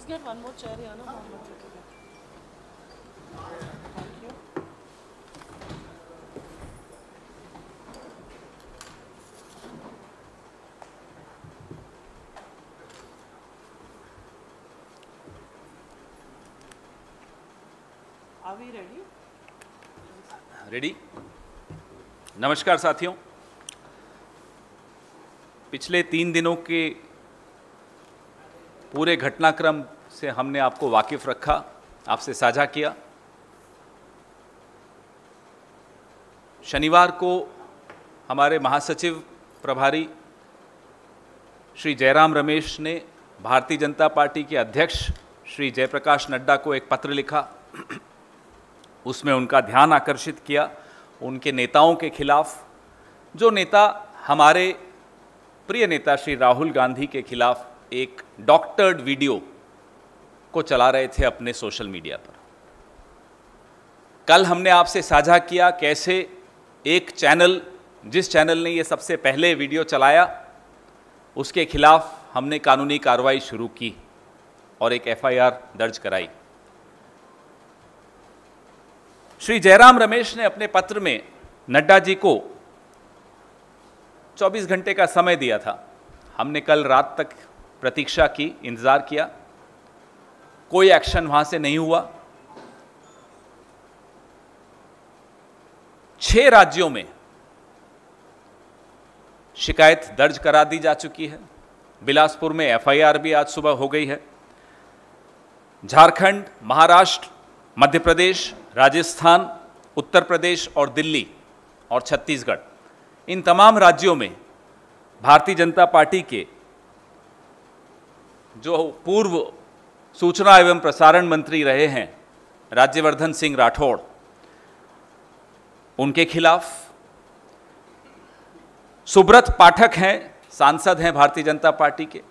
get one more chair here, no? Mohammed? Thank you. Are we ready? Ready. नमस्कार साथियों, पिछले 3 दिनों के पूरे घटनाक्रम से हमने आपको वाकिफ रखा, आपसे साझा किया। शनिवार को हमारे महासचिव प्रभारी श्री जयराम रमेश ने भारतीय जनता पार्टी के अध्यक्ष श्री जयप्रकाश नड्डा को एक पत्र लिखा। उसमें उनका ध्यान आकर्षित किया उनके नेताओं के खिलाफ, जो नेता हमारे प्रिय नेता श्री राहुल गांधी के खिलाफ एक डॉक्टर्ड वीडियो को चला रहे थे अपने सोशल मीडिया पर। कल हमने आपसे साझा किया कैसे एक चैनल, जिस चैनल ने ये सबसे पहले वीडियो चलाया, उसके खिलाफ हमने कानूनी कार्रवाई शुरू की और एक एफआईआर दर्ज कराई। श्री जयराम रमेश ने अपने पत्र में नड्डा जी को 24 घंटे का समय दिया था। हमने कल रात तक प्रतीक्षा की, इंतजार किया, कोई एक्शन वहां से नहीं हुआ। 6 राज्यों में शिकायत दर्ज करा दी जा चुकी है। बिलासपुर में एफआईआर भी आज सुबह हो गई है। झारखंड, महाराष्ट्र, मध्य प्रदेश, राजस्थान, उत्तर प्रदेश और दिल्ली और छत्तीसगढ़, इन तमाम राज्यों में भारतीय जनता पार्टी के जो पूर्व सूचना एवं प्रसारण मंत्री रहे हैं राज्यवर्धन सिंह राठौड़, उनके खिलाफ, सुब्रत पाठक हैं, सांसद हैं भारतीय जनता पार्टी के,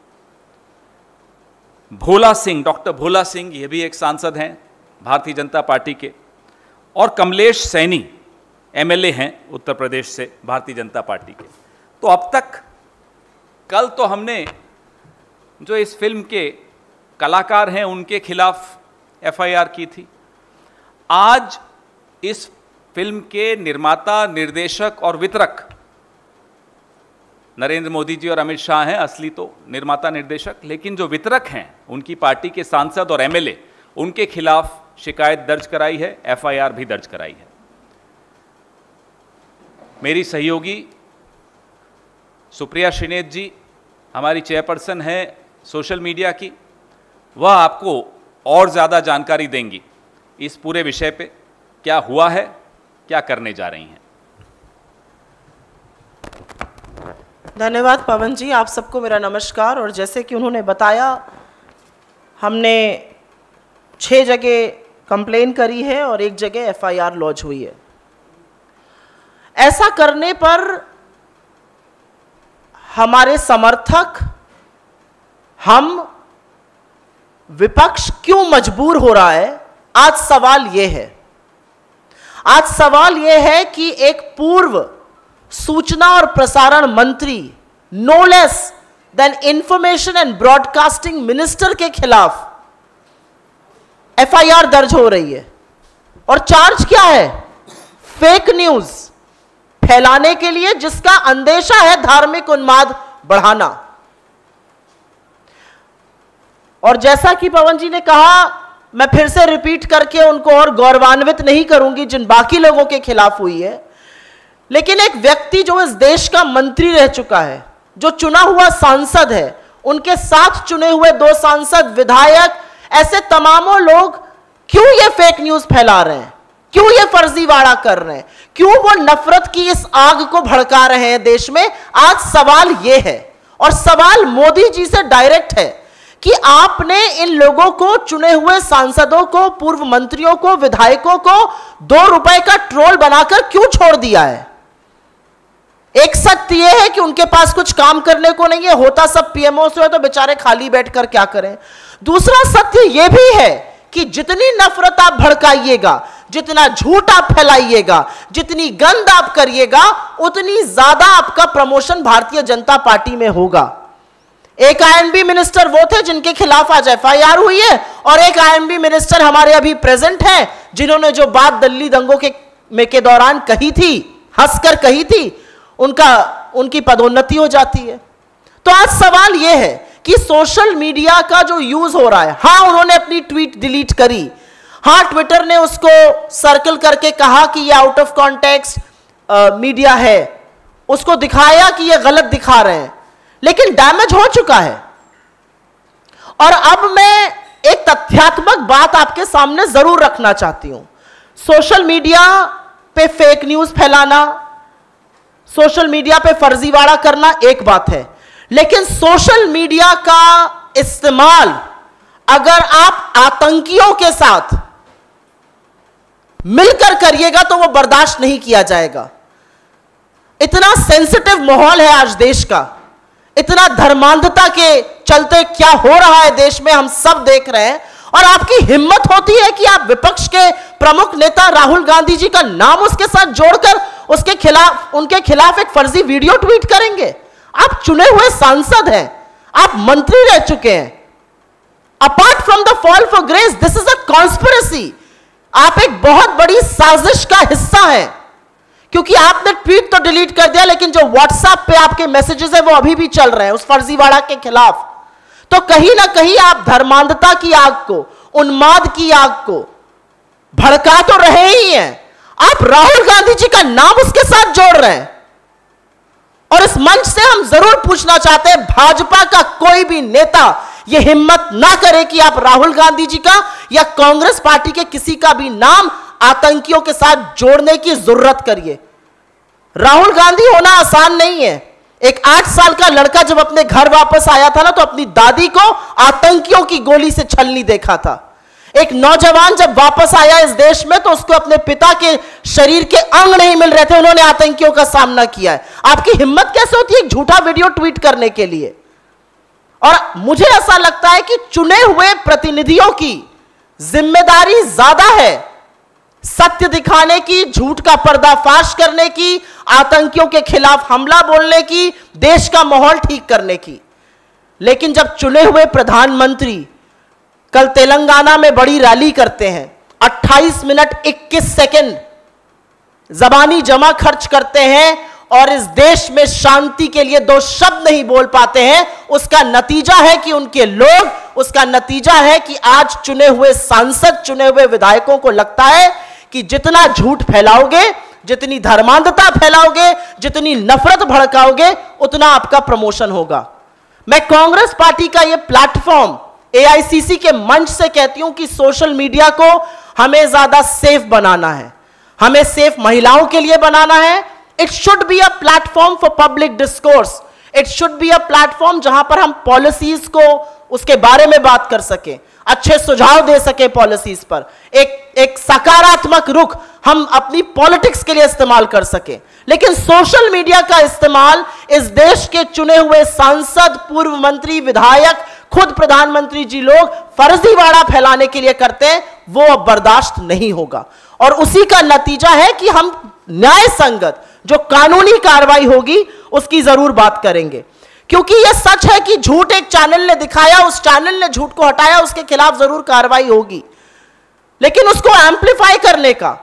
भोला सिंह, डॉक्टर भोला सिंह, ये भी एक सांसद हैं भारतीय जनता पार्टी के, और कमलेश सैनी एमएलए हैं उत्तर प्रदेश से भारतीय जनता पार्टी के। तो अब तक, कल तो हमने जो इस फिल्म के कलाकार हैं उनके खिलाफ एफआईआर की थी। आज इस फिल्म के निर्माता, निर्देशक और वितरक नरेंद्र मोदी जी और अमित शाह हैं, असली तो निर्माता निर्देशक, लेकिन जो वितरक हैं उनकी पार्टी के सांसद और एमएलए, उनके खिलाफ शिकायत दर्ज कराई है, एफआईआर भी दर्ज कराई है। मेरी सहयोगी सुप्रिया श्रीनेत जी, हमारी चेयरपर्सन हैं सोशल मीडिया की, वह आपको और ज़्यादा जानकारी देंगी इस पूरे विषय पे, क्या हुआ है, क्या करने जा रही हैं। धन्यवाद पवन जी, आप सबको मेरा नमस्कार। और जैसे कि उन्होंने बताया, हमने 6 जगह कंप्लेन करी है और 1 जगह एफआईआर लॉन्च हुई है। ऐसा करने पर हमारे समर्थक, हम विपक्ष क्यों मजबूर हो रहा है, आज सवाल यह है। आज सवाल यह है कि एक पूर्व सूचना और प्रसारण मंत्री, no less than information and broadcasting minister के खिलाफ एफआईआर दर्ज हो रही है। और चार्ज क्या है? फेक न्यूज फैलाने के लिए, जिसका अंदेशा है धार्मिक उन्माद बढ़ाना। और जैसा कि पवन जी ने कहा, मैं फिर से रिपीट करके उनको और गौरवान्वित नहीं करूंगी जिन बाकी लोगों के खिलाफ हुई है, लेकिन एक व्यक्ति जो इस देश का मंत्री रह चुका है, जो चुना हुआ सांसद है, उनके साथ चुने हुए 2 सांसद, विधायक, ऐसे तमामों लोग क्यों ये फेक न्यूज फैला रहे हैं, क्यों ये फर्जीवाड़ा कर रहे हैं, क्यों वो नफरत की इस आग को भड़का रहे हैं देश में? आज सवाल ये है, और सवाल मोदी जी से डायरेक्ट है कि आपने इन लोगों को, चुने हुए सांसदों को, पूर्व मंत्रियों को, विधायकों को 2 रुपए का ट्रोल बनाकर क्यों छोड़ दिया है? एक सत्य यह है कि उनके पास कुछ काम करने को नहीं है, होता सब पीएमओ से है तो बेचारे खाली बैठकर क्या करें। दूसरा सत्य यह भी है कि जितनी नफरत आप भड़काइएगा, जितना झूठ आप फैलाइएगा, जितनी गंद आप करिएगा, उतनी ज्यादा आपका प्रमोशन भारतीय जनता पार्टी में होगा। एक आईएनबी मिनिस्टर वो थे जिनके खिलाफ आज एफआईआर हुई है, और एक आईएनबी मिनिस्टर हमारे अभी प्रेजेंट हैं जिन्होंने जो बात दिल्ली दंगों के दौरान कही थी, हंसकर कही थी, उनकी पदोन्नति हो जाती है। तो आज सवाल यह है कि सोशल मीडिया का जो यूज हो रहा है, हां उन्होंने अपनी ट्वीट डिलीट करी, हां ट्विटर ने उसको सर्कल करके कहा कि ये आउट ऑफ कॉन्टेक्स्ट मीडिया है, उसको दिखाया कि ये गलत दिखा रहे हैं, लेकिन डैमेज हो चुका है। और अब मैं एक तथ्यात्मक बात आपके सामने जरूर रखना चाहती हूं। सोशल मीडिया पे फेक न्यूज फैलाना, सोशल मीडिया पे फर्जीवाड़ा करना एक बात है, लेकिन सोशल मीडिया का इस्तेमाल अगर आप आतंकियों के साथ मिलकर करिएगा तो वो बर्दाश्त नहीं किया जाएगा। इतना सेंसिटिव माहौल है आज देश का, इतना धर्मांधता के चलते क्या हो रहा है देश में हम सब देख रहे हैं, और आपकी हिम्मत होती है कि आप विपक्ष के प्रमुख नेता राहुल गांधी जी का नाम उसके साथ जोड़कर उनके खिलाफ एक फर्जी वीडियो ट्वीट करेंगे। आप चुने हुए सांसद हैं, आप मंत्री रह चुके हैं। Apart from the fall for grace, this is a conspiracy. आप एक बहुत बड़ी साजिश का हिस्सा हैं, क्योंकि आपने ट्वीट तो डिलीट कर दिया, लेकिन जो व्हाट्सएप पे आपके मैसेजेस है वो अभी भी चल रहे हैं उस फर्जीवाड़ा के खिलाफ। तो कहीं ना कहीं आप धर्मांधता की आग को, उन्माद की आग को भड़का तो रहे ही हैं, आप राहुल गांधी जी का नाम उसके साथ जोड़ रहे हैं। और इस मंच से हम जरूर पूछना चाहते हैं, भाजपा का कोई भी नेता यह हिम्मत ना करे कि आप राहुल गांधी जी का या कांग्रेस पार्टी के किसी का भी नाम आतंकियों के साथ जोड़ने की जरूरत करिए। राहुल गांधी होना आसान नहीं है। एक 8 साल का लड़का जब अपने घर वापस आया था ना, तो अपनी दादी को आतंकियों की गोली से छलनी देखा था। एक नौजवान जब वापस आया इस देश में, तो उसको अपने पिता के शरीर के अंग नहीं मिल रहे थे, उन्होंने आतंकियों का सामना किया है। आपकी हिम्मत कैसे होती है एक झूठा वीडियो ट्वीट करने के लिए? और मुझे ऐसा लगता है कि चुने हुए प्रतिनिधियों की जिम्मेदारी ज्यादा है सत्य दिखाने की, झूठ का पर्दाफाश करने की, आतंकियों के खिलाफ हमला बोलने की, देश का माहौल ठीक करने की। लेकिन जब चुने हुए प्रधानमंत्री कल तेलंगाना में बड़ी रैली करते हैं, 28 मिनट 21 सेकंड जबानी जमा खर्च करते हैं और इस देश में शांति के लिए 2 शब्द नहीं बोल पाते हैं, उसका नतीजा है कि उनके लोग, उसका नतीजा है कि आज चुने हुए सांसद, चुने हुए विधायकों को लगता है कि जितना झूठ फैलाओगे, जितनी धर्मांधता फैलाओगे, जितनी नफरत भड़काओगे, उतना आपका प्रमोशन होगा। मैं कांग्रेस पार्टी का यह प्लेटफॉर्म एआईसीसी के मंच से कहती हूं कि सोशल मीडिया को हमें ज्यादा सेफ बनाना है, हमें सेफ महिलाओं के लिए बनाना है। It should be a platform for public discourse, it should be a platform जहां पर हम पॉलिसीज को, उसके बारे में बात कर सके, अच्छे सुझाव दे सके पॉलिसीज पर, एक सकारात्मक रुख हम अपनी पॉलिटिक्स के लिए इस्तेमाल कर सके। लेकिन सोशल मीडिया का इस्तेमाल इस देश के चुने हुए सांसद, पूर्व मंत्री, विधायक, खुद प्रधानमंत्री जी लोग फर्जीवाड़ा फैलाने के लिए करते हैं, वो अब बर्दाश्त नहीं होगा। और उसी का नतीजा है कि हम न्याय संगत जो कानूनी कार्रवाई होगी उसकी जरूर बात करेंगे, क्योंकि यह सच है कि झूठ एक चैनल ने दिखाया, उस चैनल ने झूठ को हटाया, उसके खिलाफ जरूर कार्रवाई होगी। लेकिन उसको एम्पलीफाई करने का,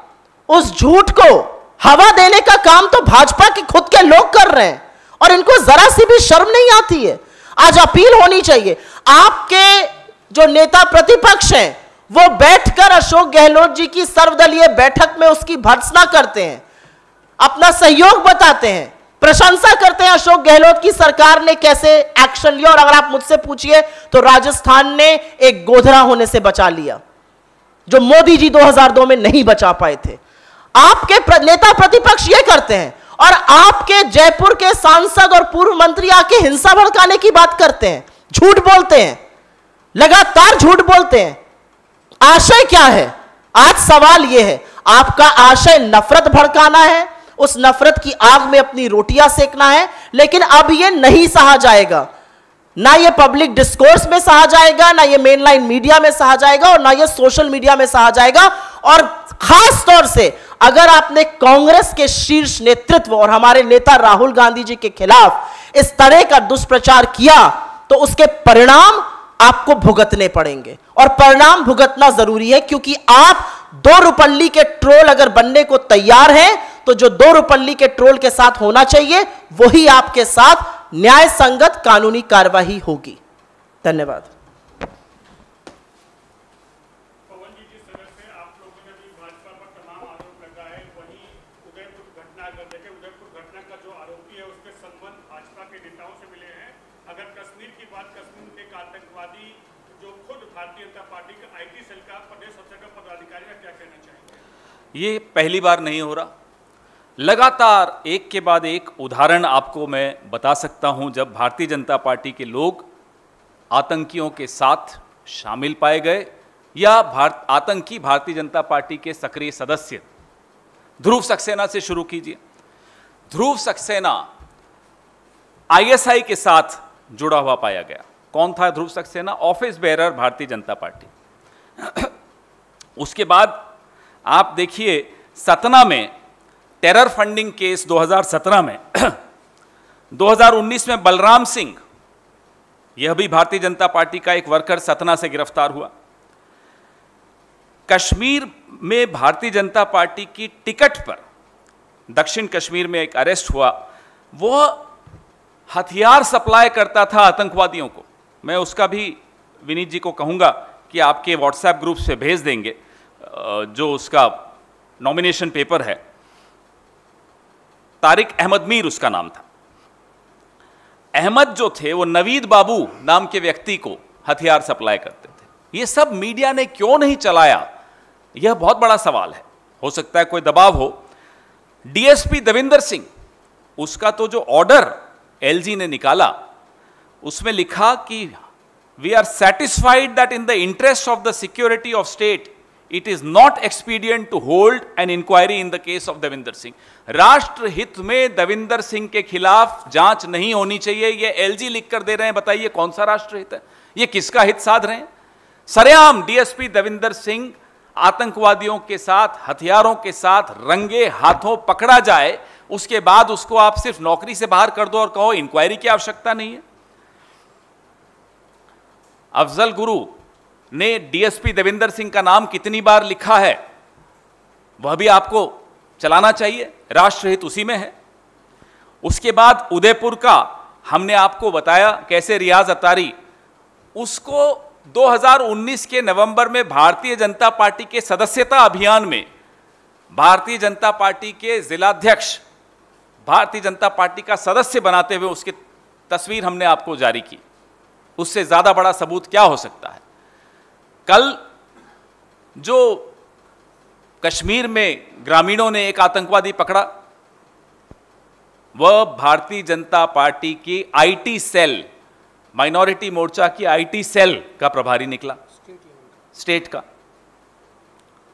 उस झूठ को हवा देने का काम तो भाजपा के खुद के लोग कर रहे हैं, और इनको जरा सी भी शर्म नहीं आती है। आज अपील होनी चाहिए, आपके जो नेता प्रतिपक्ष हैं वो बैठकर अशोक गहलोत जी की सर्वदलीय बैठक में उसकी भर्त्सना करते हैं, अपना सहयोग बताते हैं, प्रशंसा करते हैं अशोक गहलोत की सरकार ने कैसे एक्शन लिया। और अगर आप मुझसे पूछिए तो राजस्थान ने एक गोधरा होने से बचा लिया जो मोदी जी 2002 में नहीं बचा पाए थे। आपके नेता प्रतिपक्ष ये करते हैं, और आपके जयपुर के सांसद और पूर्व मंत्री आके हिंसा भड़काने की बात करते हैं, झूठ बोलते हैं, लगातार झूठ बोलते हैं। आशय क्या है? आज सवाल यह है, आपका आशय नफरत भड़काना है, उस नफरत की आग में अपनी रोटियां सेकना है। लेकिन अब यह नहीं सहा जाएगा, ना ये पब्लिक डिस्कोर्स में सहा जाएगा, ना ये मेनलाइन मीडिया में सहा जाएगा, और ना ये सोशल मीडिया में सहा जाएगा। और खास तौर से अगर आपने कांग्रेस के शीर्ष नेतृत्व और हमारे नेता राहुल गांधी जी के खिलाफ इस तरह का दुष्प्रचार किया, तो तो उसके परिणाम आपको भुगतने पड़ेंगे, और परिणाम भुगतना जरूरी है, क्योंकि आप 2 रुपल्ली के ट्रोल अगर बनने को तैयार हैं तो जो 2 रुपल्ली के ट्रोल के साथ होना चाहिए वही आपके साथ न्याय संगत कानूनी कार्यवाही होगी। धन्यवाद। ये पहली बार नहीं हो रहा, लगातार एक के बाद एक उदाहरण आपको मैं बता सकता हूं जब भारतीय जनता पार्टी के लोग आतंकियों के साथ शामिल पाए गए या आतंकी भारतीय जनता पार्टी के सक्रिय सदस्य। ध्रुव सक्सेना से शुरू कीजिए। ध्रुव सक्सेना आईएसआई के साथ जुड़ा हुआ पाया गया। कौन था ध्रुव Saxena? Office bearer Bharatiya Janata party. उसके बाद आप देखिए सतना में टेरर फंडिंग केस 2017 में 2019 में बलराम सिंह, यह भी भारतीय जनता पार्टी का एक वर्कर सतना से गिरफ्तार हुआ। कश्मीर में भारतीय जनता पार्टी की टिकट पर दक्षिण कश्मीर में एक अरेस्ट हुआ, वह हथियार सप्लाई करता था आतंकवादियों को। मैं उसका भी विनीत जी को कहूंगा कि आपके व्हाट्सएप ग्रुप से भेज देंगे जो उसका नॉमिनेशन पेपर है। तारिक अहमद मीर उसका नाम था। अहमद जो थे वो नवीद बाबू नाम के व्यक्ति को हथियार सप्लाई करते थे। ये सब मीडिया ने क्यों नहीं चलाया, यह बहुत बड़ा सवाल है। हो सकता है कोई दबाव हो। डीएसपी देविंदर सिंह, उसका तो जो ऑर्डर एलजी ने निकाला उसमें लिखा कि we are satisfied that in the interest of the security of state it is not expedient to hold an inquiry in the case of Devinder Singh. राष्ट्र हित में देविंदर सिंह के खिलाफ जांच नहीं होनी चाहिए, यह एलजी लिख कर दे रहे हैं। बताइए कौन सा राष्ट्र हित है? यह किसका हित साध रहे हैं? सरेआम डीएसपी देविंदर सिंह आतंकवादियों के साथ, हथियारों के साथ रंगे हाथों पकड़ा जाए, उसके बाद उसको आप सिर्फ नौकरी से बाहर कर दो और कहो इंक्वायरी की आवश्यकता नहीं है। अफजल गुरु ने डीएसपी देविंदर सिंह का नाम कितनी बार लिखा है, वह भी आपको चलाना चाहिए। राष्ट्रहित उसी में है। उसके बाद उदयपुर का हमने आपको बताया कैसे रियाज अतारी, उसको 2019 के नवंबर में भारतीय जनता पार्टी के सदस्यता अभियान में भारतीय जनता पार्टी के जिलाध्यक्ष, भारतीय जनता पार्टी का सदस्य बनाते हुए उसकी तस्वीर हमने आपको जारी की। उससे ज्यादा बड़ा सबूत क्या हो सकता है? कल जो कश्मीर में ग्रामीणों ने एक आतंकवादी पकड़ा, वह भारतीय जनता पार्टी की आईटी सेल, माइनॉरिटी मोर्चा की आईटी सेल का प्रभारी निकला, स्टेट का।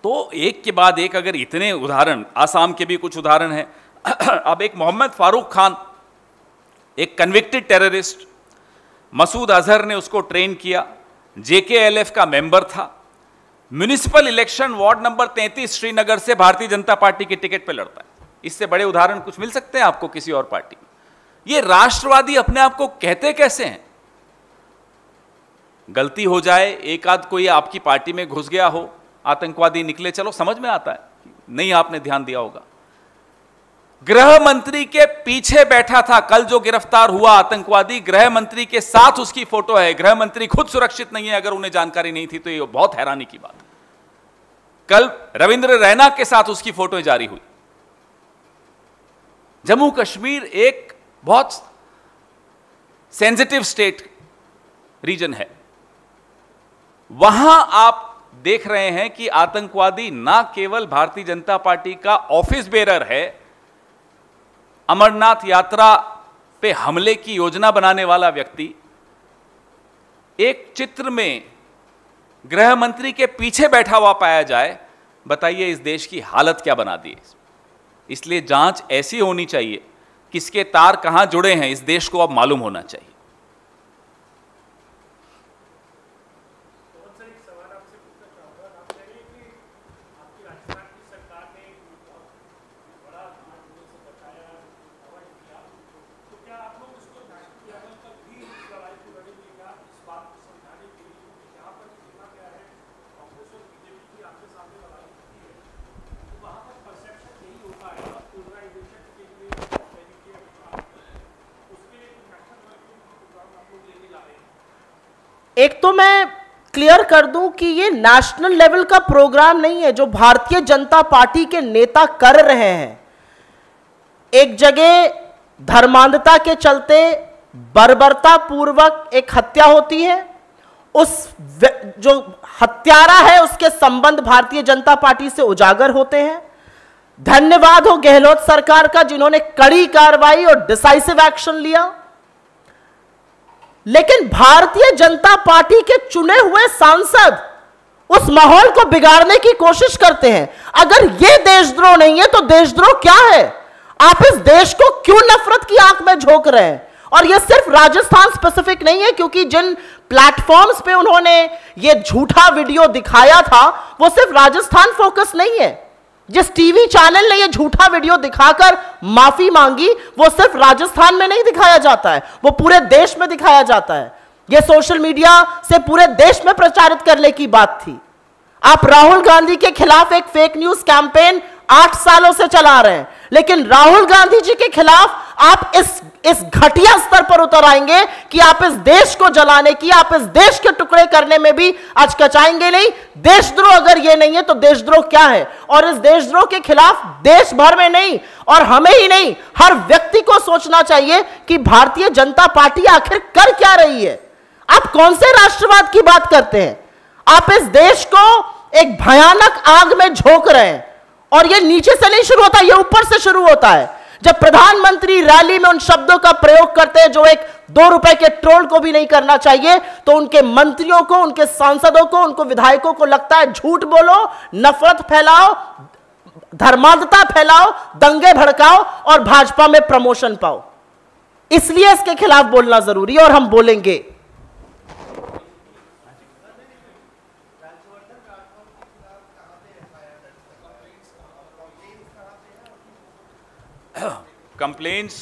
तो एक के बाद एक अगर इतने उदाहरण, आसाम के भी कुछ उदाहरण हैं। अब एक मोहम्मद फारूक खान, एक कन्विक्टेड टेररिस्ट, मसूद अजहर ने उसको ट्रेन किया, जेकेएलएफ का मेंबर था, municipal election ward number 33 Srinagar से भारतीय जनता पार्टी की टिकट पर लड़ता है। इससे बड़े उदाहरण कुछ मिल सकते हैं आपको किसी और पार्टी में? ये राष्ट्रवादी अपने आप को कहते कैसे हैं? गलती हो जाए, एक आध कोई आपकी पार्टी में घुस गया हो, आतंकवादी निकले, चलो समझ में आता है, नहीं आपने ध्यान दिया होगा। गृह मंत्री के पीछे बैठा था कल जो गिरफ्तार हुआ आतंकवादी, गृह मंत्री के साथ उसकी फोटो है। गृह मंत्री खुद सुरक्षित नहीं है, अगर उन्हें जानकारी नहीं थी तो ये बहुत हैरानी की बात। कल रविंद्र रैना के साथ उसकी फोटो जारी हुई। जम्मू कश्मीर एक बहुत सेंसिटिव स्टेट रीजन है, वहां आप देख रहे हैं कि आतंकवादी ना केवल भारतीय जनता पार्टी का ऑफिस बेरर है, अमरनाथ यात्रा पे हमले की योजना बनाने वाला व्यक्ति एक चित्र में गृह मंत्री के पीछे बैठा हुआ पाया जाए। बताइए इस देश की हालत क्या बना दी है। इसलिए जांच ऐसी होनी चाहिए, किसके तार कहां जुड़े हैं इस देश को अब मालूम होना चाहिए। एक तो मैं क्लियर कर दूं कि ये नेशनल लेवल का प्रोग्राम नहीं है जो भारतीय जनता पार्टी के नेता कर रहे हैं। एक जगह धर्मांधता के चलते बर्बरता पूर्वक एक हत्या होती है, उस जो हत्यारा है उसके संबंध भारतीय जनता पार्टी से उजागर होते हैं। धन्यवाद हो गहलोत सरकार का जिन्होंने कड़ी कार्रवाई और डिसाइसिव एक्शन लिया, लेकिन भारतीय जनता पार्टी के चुने हुए सांसद उस माहौल को बिगाड़ने की कोशिश करते हैं। अगर यह देशद्रोह नहीं है तो देशद्रोह क्या है? आप इस देश को क्यों नफरत की आंख में झोंक रहे हैं? और यह सिर्फ राजस्थान स्पेसिफिक नहीं है, क्योंकि जिन प्लेटफॉर्म्स पे उन्होंने यह झूठा वीडियो दिखाया था वो सिर्फ राजस्थान फोकस नहीं है। जिस टीवी चैनल ने यह झूठा वीडियो दिखाकर माफी मांगी वो सिर्फ राजस्थान में नहीं दिखाया जाता है, वो पूरे देश में दिखाया जाता है। यह सोशल मीडिया से पूरे देश में प्रचारित करने की बात थी। आप राहुल गांधी के खिलाफ एक फेक न्यूज कैंपेन 8 सालों से चला रहे हैं, लेकिन राहुल गांधी जी के खिलाफ आप इस घटिया स्तर पर उतर आएंगे कि आप इस देश को जलाने की, आप इस देश के टुकड़े करने में भी अचकचाएंगे नहीं। देशद्रोह अगर ये नहीं है तो देशद्रोह क्या है? और इस देशद्रोह के खिलाफ देश भर में नहीं और हमें ही नहीं, हर व्यक्ति को सोचना चाहिए कि भारतीय जनता पार्टी आखिर कर क्या रही है। आप कौन से राष्ट्रवाद की बात करते हैं? आप इस देश को एक भयानक आग में झोंक रहे हैं, और यह नीचे से नहीं शुरू होता, यह ऊपर से शुरू होता है। जब प्रधानमंत्री रैली में उन शब्दों का प्रयोग करते हैं जो एक 2 रुपए के ट्रोल को भी नहीं करना चाहिए, तो उनके मंत्रियों को, उनके सांसदों को, उनको विधायकों को लगता है झूठ बोलो, नफरत फैलाओ, धर्मांधता फैलाओ, दंगे भड़काओ और भाजपा में प्रमोशन पाओ। इसलिए इसके खिलाफ बोलना जरूरी है और हम बोलेंगे। कंप्लेंट्स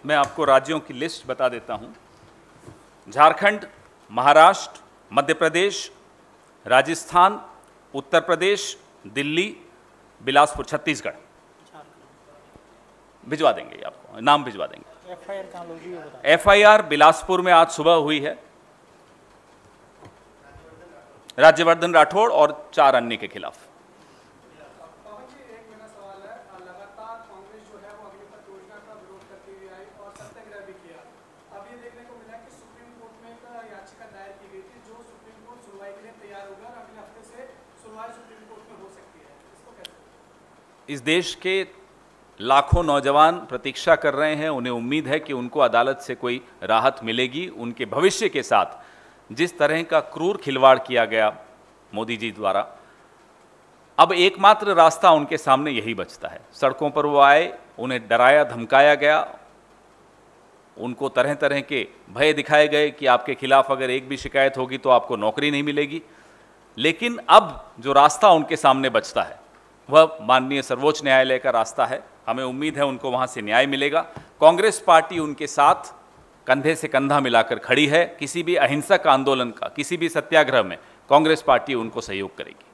मैं आपको राज्यों की लिस्ट बता देता हूं। झारखंड, महाराष्ट्र, मध्य प्रदेश, राजस्थान, उत्तर प्रदेश, दिल्ली, बिलासपुर, छत्तीसगढ़। भिजवा देंगे आपको, नाम भिजवा देंगे। एफआईआर बिलासपुर में आज सुबह हुई है राज्यवर्धन राठौड़ और 4 अन्य के खिलाफ। इस देश के लाखों नौजवान प्रतीक्षा कर रहे हैं, उन्हें उम्मीद है कि उनको अदालत से कोई राहत मिलेगी। उनके भविष्य के साथ जिस तरह का क्रूर खिलवाड़ किया गया मोदी जी द्वारा, अब एकमात्र रास्ता उनके सामने यही बचता है। सड़कों पर वो आए, उन्हें डराया धमकाया गया, उनको तरह तरह के भय दिखाए गए कि आपके खिलाफ अगर एक भी शिकायत होगी तो आपको नौकरी नहीं मिलेगी। लेकिन अब जो रास्ता उनके सामने बचता है वह माननीय सर्वोच्च न्यायालय का रास्ता है। हमें उम्मीद है उनको वहां से न्याय मिलेगा। कांग्रेस पार्टी उनके साथ कंधे से कंधा मिलाकर खड़ी है। किसी भी अहिंसक आंदोलन का, किसी भी सत्याग्रह में कांग्रेस पार्टी उनको सहयोग करेगी।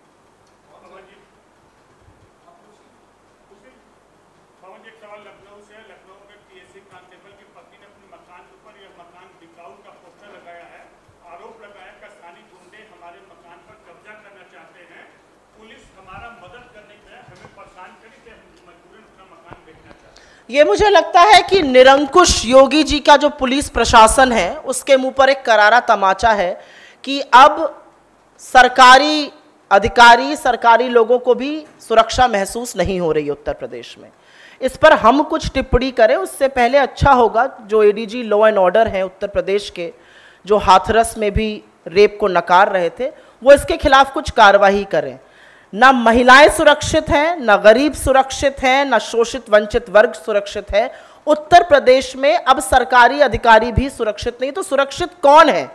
ये मुझे लगता है कि निरंकुश योगी जी का जो पुलिस प्रशासन है उसके मुंह पर एक करारा तमाचा है कि अब सरकारी अधिकारी, सरकारी लोगों को भी सुरक्षा महसूस नहीं हो रही उत्तर प्रदेश में। इस पर हम कुछ टिप्पणी करें उससे पहले अच्छा होगा जो एडीजी लॉ एंड ऑर्डर हैं उत्तर प्रदेश के, जो हाथरस में भी रेप को नकार रहे थे, वो इसके खिलाफ कुछ कार्रवाई करें। ना महिलाएं सुरक्षित हैं, ना गरीब सुरक्षित हैं, ना शोषित वंचित वर्ग सुरक्षित है। उत्तर प्रदेश में अब सरकारी अधिकारी भी सुरक्षित नहीं, तो सुरक्षित कौन है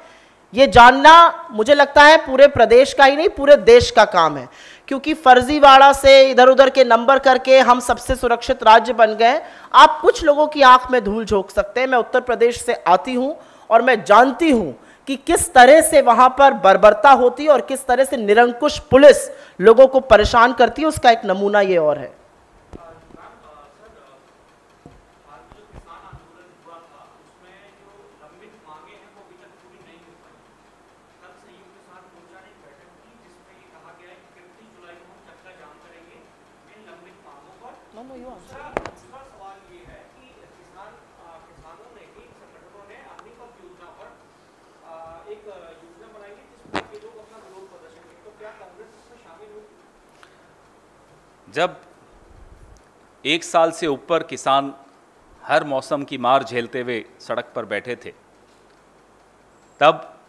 ये जानना मुझे लगता है पूरे प्रदेश का ही नहीं पूरे देश का काम है। क्योंकि फर्जीवाड़ा से इधर उधर के नंबर करके हम सबसे सुरक्षित राज्य बन गए। आप कुछ लोगों की आंख में धूल झोंक सकते हैं। मैं उत्तर प्रदेश से आती हूं और मैं जानती हूं कि किस तरह से वहां पर बर्बरता होती है और किस तरह से निरंकुश पुलिस लोगों को परेशान करती है। उसका एक नमूना ये और है। जब 1 साल से ऊपर किसान हर मौसम की मार झेलते हुए सड़क पर बैठे थे, तब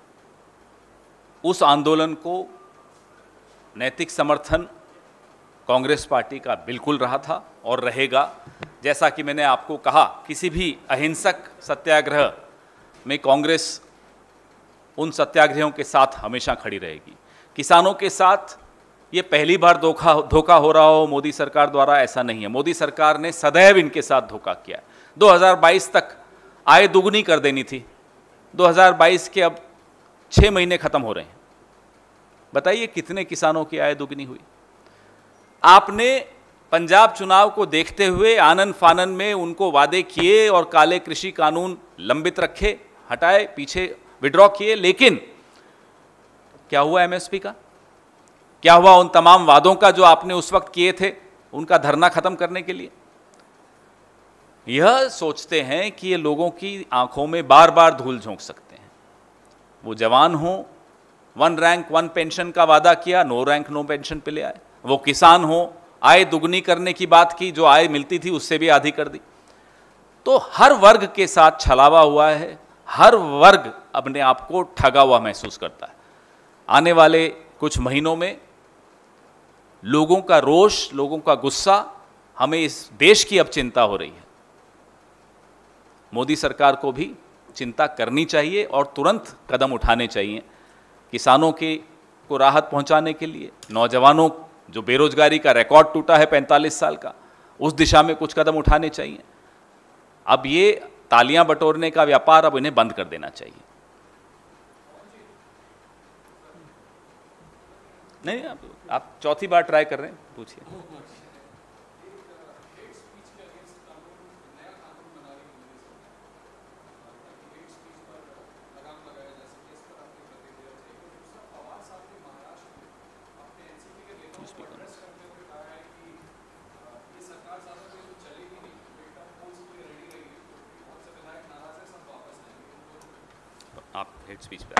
उस आंदोलन को नैतिक समर्थन कांग्रेस पार्टी का बिल्कुल रहा था और रहेगा। जैसा कि मैंने आपको कहा, किसी भी अहिंसक सत्याग्रह में कांग्रेस उन सत्याग्रहियों के साथ हमेशा खड़ी रहेगी। किसानों के साथ ये पहली बार धोखा हो रहा हो मोदी सरकार द्वारा, ऐसा नहीं है। मोदी सरकार ने सदैव इनके साथ धोखा किया। 2022 तक आय दुगनी कर देनी थी, 2022 के अब 6 महीने खत्म हो रहे हैं। बताइए कितने किसानों की आय दुगनी हुई? आपने पंजाब चुनाव को देखते हुए आनन फानन में उनको वादे किए और काले कृषि कानून लंबित रखे, हटाए, पीछे विड्रॉ किए, लेकिन क्या हुआ एमएसपी का? क्या हुआ उन तमाम वादों का जो आपने उस वक्त किए थे, उनका धरना खत्म करने के लिए? यह सोचते हैं कि ये लोगों की आंखों में बार बार धूल झोंक सकते हैं। वो जवान हो, 1 रैंक 1 पेंशन का वादा किया, 9 रैंक 9 पेंशन पे ले आए। वो किसान हो, आय दुगनी करने की बात की, जो आय मिलती थी उससे भी आधी कर दी। तो हर वर्ग के साथ छलावा हुआ है, हर वर्ग अपने आप को ठगा हुआ महसूस करता है। आने वाले कुछ महीनों में लोगों का रोष, लोगों का गुस्सा, हमें इस देश की अब चिंता हो रही है। मोदी सरकार को भी चिंता करनी चाहिए और तुरंत कदम उठाने चाहिए किसानों को राहत पहुंचाने के लिए। नौजवानों, जो बेरोजगारी का रिकॉर्ड टूटा है 45 साल का, उस दिशा में कुछ कदम उठाने चाहिए। अब ये तालियां बटोरने का व्यापार अब इन्हें बंद कर देना चाहिए। नहीं, आप चौथी बार ट्राई कर रहे हैं, पूछिए।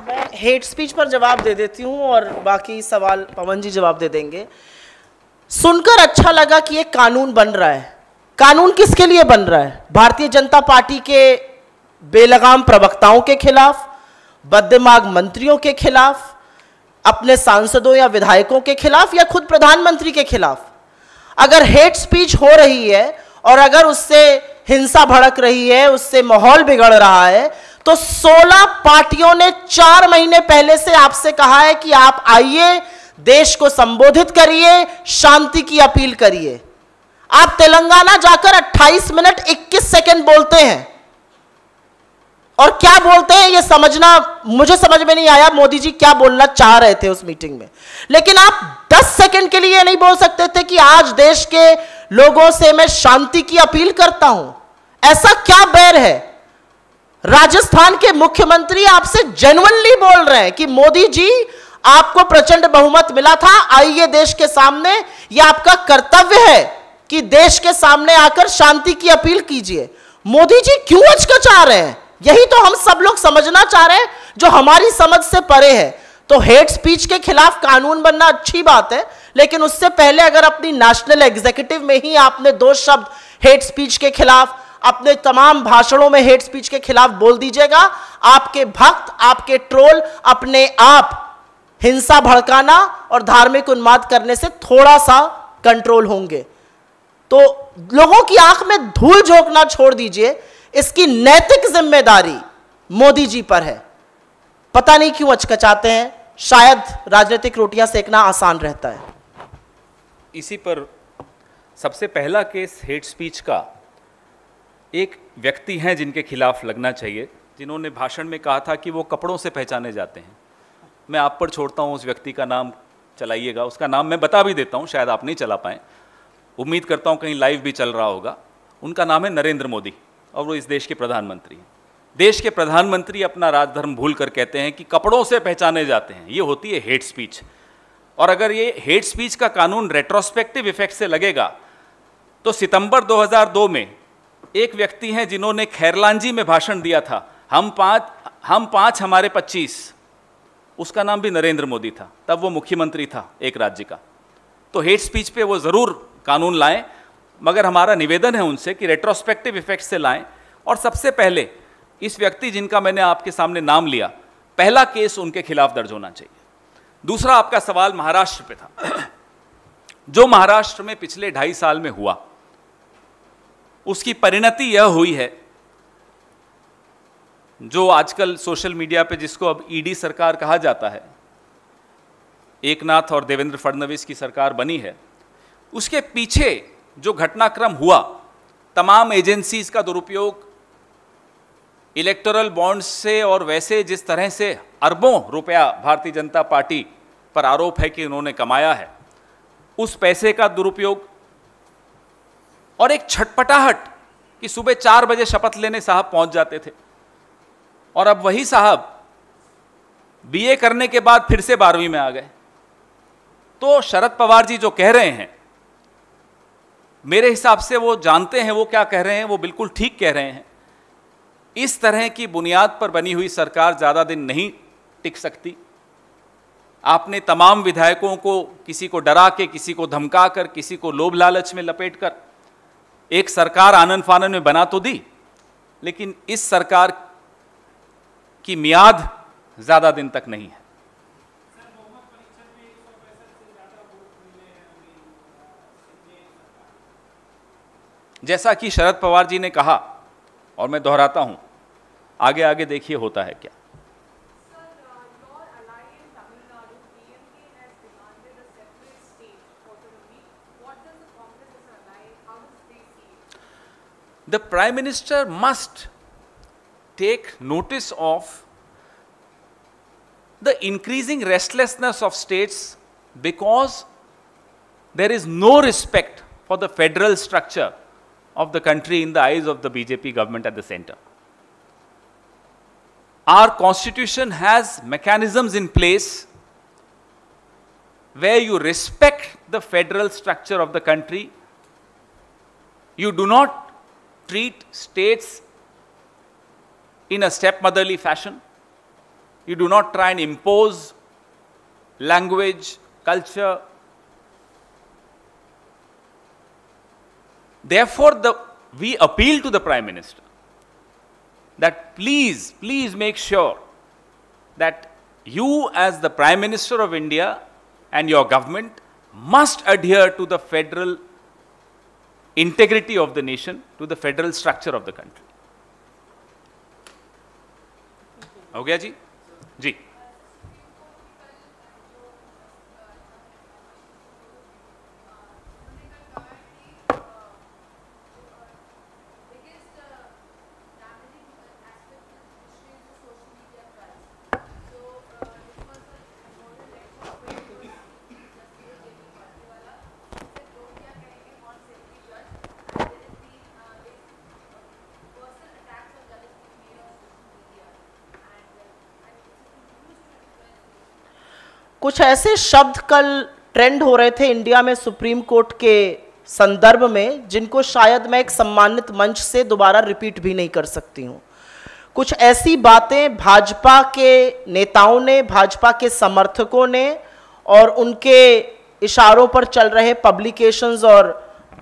मैं हेट स्पीच पर जवाब दे देती हूं और बाकी सवाल पवन जी जवाब दे देंगे। सुनकर अच्छा लगा कि ये कानून बन रहा है। कानून किसके लिए बन रहा है? भारतीय जनता पार्टी के बेलगाम प्रवक्ताओं के खिलाफ, बददिमाग मंत्रियों के खिलाफ, अपने सांसदों या विधायकों के खिलाफ, या खुद प्रधानमंत्री के खिलाफ? अगर हेट स्पीच हो रही है और अगर उससे हिंसा भड़क रही है, उससे माहौल बिगड़ रहा है, तो 16 पार्टियों ने 4 महीने पहले से आपसे कहा है कि आप आइए, देश को संबोधित करिए, शांति की अपील करिए। आप तेलंगाना जाकर 28 मिनट 21 सेकंड बोलते हैं और क्या बोलते हैं ये समझना, मुझे समझ में नहीं आया मोदी जी क्या बोलना चाह रहे थे उस मीटिंग में। लेकिन आप 10 सेकंड के लिए नहीं बोल सकते थे कि आज देश के लोगों से मैं शांति की अपील करता हूं? ऐसा क्या बैर है? राजस्थान के मुख्यमंत्री आपसे जेन्युइनली बोल रहे हैं कि मोदी जी आपको प्रचंड बहुमत मिला था, आइए देश के सामने, यह आपका कर्तव्य है कि देश के सामने आकर शांति की अपील कीजिए। मोदी जी क्यों हचकचा रहे हैं? यही तो हम सब लोग समझना चाह रहे हैं, जो हमारी समझ से परे है। तो हेट स्पीच के खिलाफ कानून बनना अच्छी बात है, लेकिन उससे पहले अगर अपनी नेशनल एग्जीक्यूटिव में ही आपने 2 शब्द हेट स्पीच के खिलाफ, अपने तमाम भाषणों में हेट स्पीच के खिलाफ बोल दीजिएगा, आपके भक्त, आपके ट्रोल अपने आप हिंसा भड़काना और धार्मिक उन्माद करने से थोड़ा सा कंट्रोल होंगे। तो लोगों की आंख में धूल झोंकना छोड़ दीजिए, इसकी नैतिक जिम्मेदारी मोदी जी पर है। पता नहीं क्यों अचकचाते हैं, शायद राजनीतिक रोटियां सेकना आसान रहता है। इसी पर सबसे पहला केस हेट स्पीच का एक व्यक्ति हैं जिनके खिलाफ लगना चाहिए, जिन्होंने भाषण में कहा था कि वो कपड़ों से पहचाने जाते हैं। मैं आप पर छोड़ता हूं, उस व्यक्ति का नाम चलाइएगा। उसका नाम मैं बता भी देता हूं, शायद आप नहीं चला पाएँ, उम्मीद करता हूं कहीं लाइव भी चल रहा होगा। उनका नाम है नरेंद्र मोदी और वो इस देश के प्रधानमंत्री हैं। देश के प्रधानमंत्री अपना राजधर्म भूल कर कहते हैं कि कपड़ों से पहचाने जाते हैं। ये होती है हेट स्पीच। और अगर ये हेट स्पीच का कानून रेट्रोस्पेक्टिव इफेक्ट से लगेगा तो सितंबर 2002 में एक व्यक्ति हैं जिन्होंने खैरलांजी में भाषण दिया था, हम पांच हमारे 25, उसका नाम भी नरेंद्र मोदी था, तब वो मुख्यमंत्री था एक राज्य का। तो हेट स्पीच पे वो जरूर कानून लाएं, मगर हमारा निवेदन है उनसे कि रेट्रोस्पेक्टिव इफेक्ट से लाएं। और सबसे पहले इस व्यक्ति जिनका मैंने आपके सामने नाम लिया, पहला केस उनके खिलाफ दर्ज होना चाहिए। दूसरा, आपका सवाल महाराष्ट्र पे था। जो महाराष्ट्र में पिछले 2.5 साल में हुआ, उसकी परिणति यह हुई है, जो आजकल सोशल मीडिया पे जिसको अब ईडी सरकार कहा जाता है, एकनाथ और देवेंद्र फडणवीस की सरकार बनी है, उसके पीछे जो घटनाक्रम हुआ, तमाम एजेंसीज का दुरुपयोग, इलेक्टोरल बॉन्ड्स से, और वैसे जिस तरह से अरबों रुपया भारतीय जनता पार्टी पर आरोप है कि उन्होंने कमाया है, उस पैसे का दुरुपयोग, और एक छटपटाहट कि सुबह 4 बजे शपथ लेने साहब पहुंच जाते थे, और अब वही साहब बीए करने के बाद फिर से 12वीं में आ गए। तो शरद पवार जी जो कह रहे हैं, मेरे हिसाब से वो जानते हैं वो क्या कह रहे हैं, वो बिल्कुल ठीक कह रहे हैं। इस तरह की बुनियाद पर बनी हुई सरकार ज़्यादा दिन नहीं टिक सकती। आपने तमाम विधायकों को किसी को डरा के, किसी को धमका कर, किसी को लोभ लालच में लपेट कर एक सरकार आनन फानन में बना तो दी, लेकिन इस सरकार की मियाद ज़्यादा दिन तक नहीं है। जैसा कि शरद पवार जी ने कहा, और मैं दोहराता हूं, आगे आगे देखिए होता है क्या। The Prime Minister must take notice of the increasing restlessness of states because there is no respect for the federal structure of the country in the eyes of the BJP government at the center. Our constitution has mechanisms in place where you respect the federal structure of the country. You do not treat states in a stepmotherly fashion. You do not try and impose language, culture. Therefore, we appeal to the Prime Minister that please make sure that you as the Prime Minister of India and your government must adhere to the federal integrity of the nation, to the federal structure of the country. हो गया जी? जी। कुछ ऐसे शब्द कल trend हो रहे थे India में सुप्रीम कोर्ट के संदर्भ में, जिनको शायद मैं एक सम्मानित मंच से दोबारा रिपीट भी नहीं कर सकती हूं। कुछ ऐसी बातें भाजपा के नेताओं ने, भाजपा के समर्थकों ने और उनके इशारों पर चल रहे पब्लिकेशंस और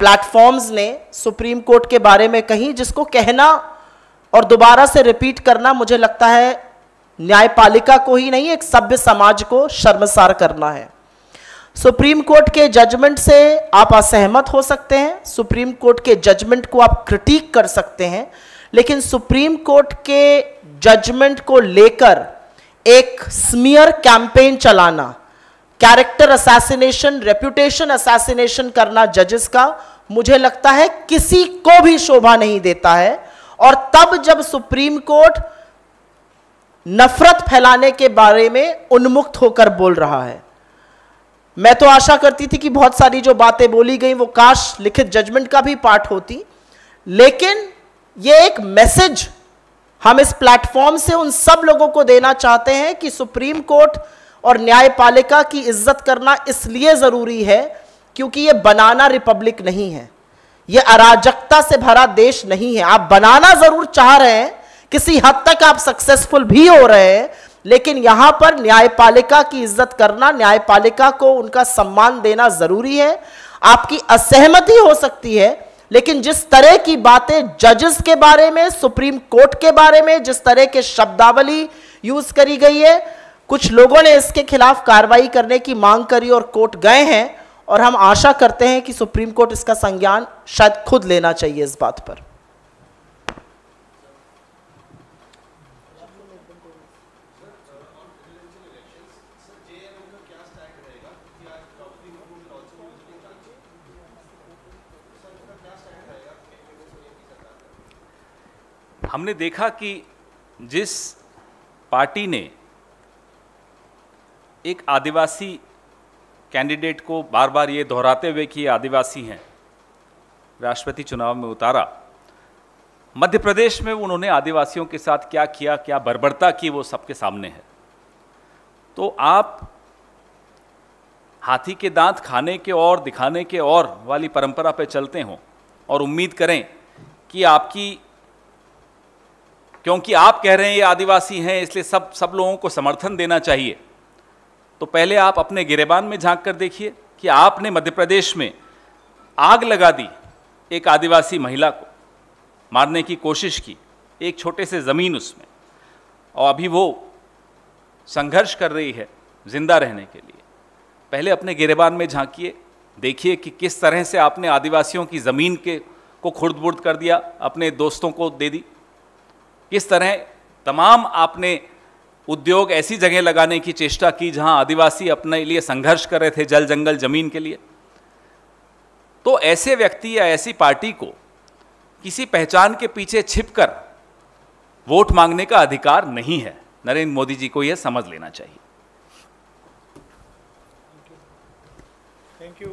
प्लेटफॉर्म्स ने सुप्रीम कोर्ट के बारे में कही, जिसको कहना और दोबारा से रिपीट करना मुझे लगता है न्यायपालिका को ही नहीं, एक सभ्य समाज को शर्मसार करना है। सुप्रीम कोर्ट के जजमेंट से आप असहमत हो सकते हैं, सुप्रीम कोर्ट के जजमेंट को आप क्रिटिक कर सकते हैं, लेकिन सुप्रीम कोर्ट के जजमेंट को लेकर एक स्मीयर कैंपेन चलाना, कैरेक्टर असैसिनेशन, रेपुटेशन असैसिनेशन करना जजेस का, मुझे लगता है किसी को भी शोभा नहीं देता है। और तब जब सुप्रीम कोर्ट नफरत फैलाने के बारे में उन्मुक्त होकर बोल रहा है, मैं तो आशा करती थी कि बहुत सारी जो बातें बोली गई वो काश लिखित जजमेंट का भी पार्ट होती, लेकिन ये एक मैसेज हम इस प्लेटफॉर्म से उन सब लोगों को देना चाहते हैं कि सुप्रीम कोर्ट और न्यायपालिका की इज्जत करना इसलिए जरूरी है क्योंकि ये बनाना रिपब्लिक नहीं है, यह अराजकता से भरा देश नहीं है। आप बनाना जरूर चाह रहे हैं, किसी हद तक आप सक्सेसफुल भी हो रहे हैं, लेकिन यहां पर न्यायपालिका की इज्जत करना, न्यायपालिका को उनका सम्मान देना जरूरी है। आपकी असहमति हो सकती है, लेकिन जिस तरह की बातें जजेस के बारे में, सुप्रीम कोर्ट के बारे में, जिस तरह के शब्दावली यूज करी गई है, कुछ लोगों ने इसके खिलाफ कार्रवाई करने की मांग करी और कोर्ट गए हैं, और हम आशा करते हैं कि सुप्रीम कोर्ट इसका संज्ञान शायद खुद लेना चाहिए इस बात पर। हमने देखा कि जिस पार्टी ने एक आदिवासी कैंडिडेट को बार बार ये दोहराते हुए कि ये आदिवासी हैं राष्ट्रपति चुनाव में उतारा, मध्य प्रदेश में उन्होंने आदिवासियों के साथ क्या किया, क्या बर्बरता की, वो सबके सामने है। तो आप हाथी के दांत खाने के और दिखाने के और वाली परंपरा पे चलते हो और उम्मीद करें कि आपकी, क्योंकि आप कह रहे हैं ये आदिवासी हैं इसलिए सब लोगों को समर्थन देना चाहिए, तो पहले आप अपने गिरेबान में झांक कर देखिए कि आपने मध्य प्रदेश में आग लगा दी, एक आदिवासी महिला को मारने की कोशिश की, एक छोटे से ज़मीन उसमें, और अभी वो संघर्ष कर रही है जिंदा रहने के लिए। पहले अपने गिरेबान में झांकिए, देखिए कि किस तरह से आपने आदिवासियों की ज़मीन को खुर्द-बुर्द कर दिया, अपने दोस्तों को दे दी, किस तरह तमाम आपने उद्योग ऐसी जगह लगाने की चेष्टा की जहां आदिवासी अपने लिए संघर्ष कर रहे थे जल जंगल जमीन के लिए। तो ऐसे व्यक्ति या ऐसी पार्टी को किसी पहचान के पीछे छिपकर वोट मांगने का अधिकार नहीं है। नरेंद्र मोदी जी को यह समझ लेना चाहिए। Thank you.